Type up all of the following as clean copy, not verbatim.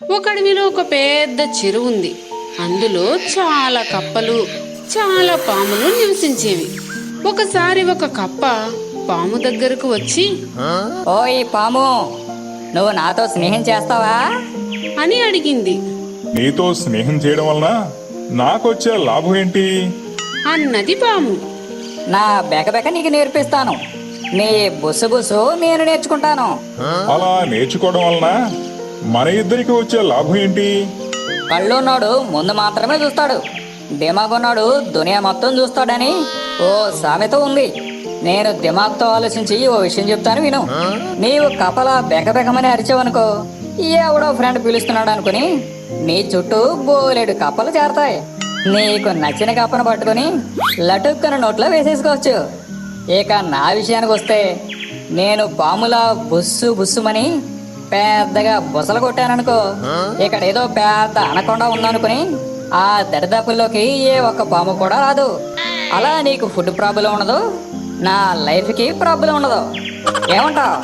ఒక అడవిలో ఒక పెద్ద చెరువు ఉంది. అందులో చాలా కప్పలు, చాలా పాములు నివసించేవి. ఒకసారి ఒక కప్ప పాము దగ్గరకు వచ్చి, ఓయ్ పాము, నువ్వు నాతో స్నేహం చేస్తావా అని అడిగింది. నీతో స్నేహం చేయడం వలన నాకొచ్చే లాభం ఏంటి? అన్నది పాము. నా బెకబెక నీకు నేర్పిస్తాను. నీ బుస్సు నేను నేర్చుకుంటాను. అలా నేర్చుకోవడం వలన మన ఇద్దరికి వచ్చే లాభం ఏంటి? కళ్ళున్నాడు ముందు మాత్రమే చూస్తాడు, దిమాగున్నాడు దునియా మొత్తం చూస్తాడని ఓ సామెత ఉంది. నేను దిమాగ్తో ఆలోచించి ఓ విషయం చెప్తాను విను. నీవు కపల బెకబెకమని అరిచావనుకో, ఎవడో ఫ్రెండ్ పిలుస్తున్నాడు అనుకుని నీ చుట్టూ బోలెడు కప్పలు చేరతాయి. నీకు నచ్చిన కప్పను పట్టుకుని లటుక్కన నోట్లో వేసేసుకోవచ్చు. ఇక నా విషయానికి వస్తే, నేను పాములా బుస్సు బుస్సుమని పెద్దగా బుసలు కొట్టాననుకో, ఇక్కడ ఏదో పెద్ద అనకొండ ఉందనుకుని ఆ దరిదాపుల్లోకి ఏ ఒక్క పాము కూడా రాదు. అలా నీకు ఫుడ్ ప్రాబ్లం ఉండదు, నా లైఫ్ కి ప్రాబ్లం ఉండదు. ఏమంటావ్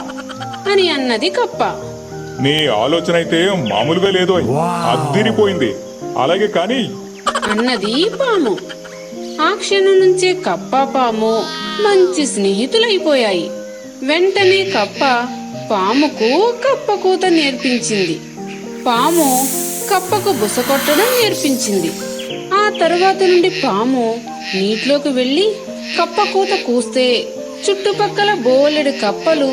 అని అన్నది కప్ప. నీ ఆలోచన అయితే మామూలుగా లేదు, అద్దిరిపోయింది. అలాగే కానీ అన్నది పాము. ఆ క్షణం నుంచే కప్ప పాము మంచి స్నేహితులైపోయాయి. వెంటనే కప్ప పాముకు కప్ప కూత నేర్పించింది. పాము కప్పకు బుస కొట్టడం నేర్పించింది. ఆ తరువాత నుండి పాము నీటిలోకి వెళ్లి కప్ప కూత కూస్తే చుట్టుపక్కల బోలెడు కప్పలు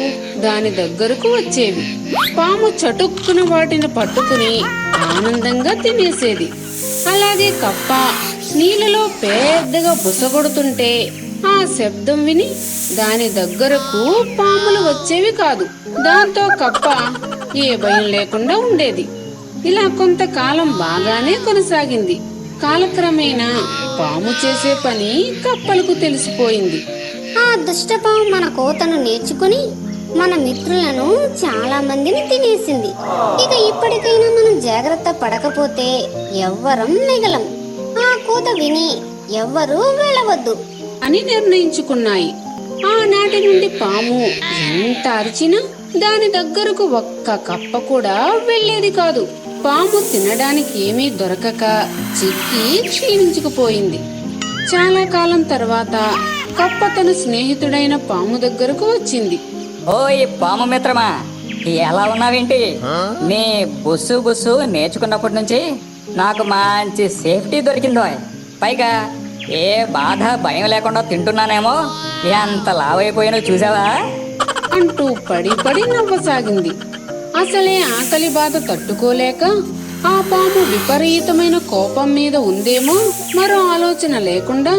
దాని దగ్గరకు వచ్చేవి. పాము చటుక్కున వాటిని పట్టుకుని ఆనందంగా తినేసేది. అలాగే కప్ప నీళ్ళలో పెద్దగా బుసగొడుతుంటే ఆ శబ్దం విని దాని దగ్గరకు పాములు వచ్చేవి కాదు. దాంతో కప్ప ఏ భయం లేకుండా ఉండేది. ఇలా కొంతకాలం బాగానే కొనసాగింది. కాలక్రమేణా పాము చేసే పని కప్పలకు తెలిసిపోయింది. ఆ దుష్టపాము మన కోతను నేర్చుకుని మన మిత్రులను చాలా మందిని తినేసింది. ఇక ఇప్పటికైనా మనం జాగ్రత్త పడకపోతే ఎవ్వరం మిగలం. ఆ కూత విని ఎవ్వరూ వెళ్ళవద్దు అని నిర్ణయించుకున్నాయి. ఆనాటి నుండి పాము ఎంత అరిచినా దాని దగ్గరకు ఒక్క కప్ప కూడా వెళ్లేది కాదు. పాము తినడానికి ఏమీ దొరకక చిక్కి క్షీణించుకుపోయింది. చాలా కాలం తర్వాత కప్ప తన స్నేహితుడైన పాము దగ్గరకు వచ్చింది. ఓయ్ పాము మిత్రమా, ఎలా ఉన్నావేంటి? నీ బుస్సు నేర్చుకున్నప్పటి నుంచి నాకు మంచి సేఫ్టీ దొరికిందో. పైగా ఏ బాధ భయం లేకుండా తింటున్నానేమో, ఎంత లావైపోయినో చూసావా అంటూ పడి పడి నవ్వసాగింది. అసలే ఆకలి బాధ తట్టుకోలేక ఆ పాము విపరీతమైన కోపం మీద ఉందేమో మరో ఆలోచన లేకుండా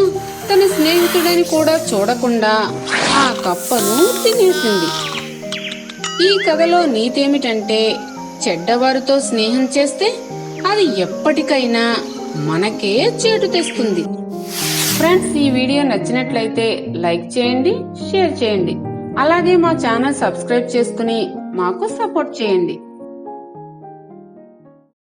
తన స్నేహితుడని కూడా చూడకుండా ఆ కప్పను తినేసింది. ఈ కథలో నీతేమిటంటే, చెడ్డవారితో స్నేహం చేస్తే అది ఎప్పటికైనా మనకే చేటు తెస్తుంది. ఫ్రెండ్స్, ఈ వీడియో నచ్చినట్లయితే లైక్ చేయండి, షేర్ చేయండి. అలాగే మా ఛానల్ సబ్స్క్రైబ్ చేసుకుని మాకు సపోర్ట్ చేయండి.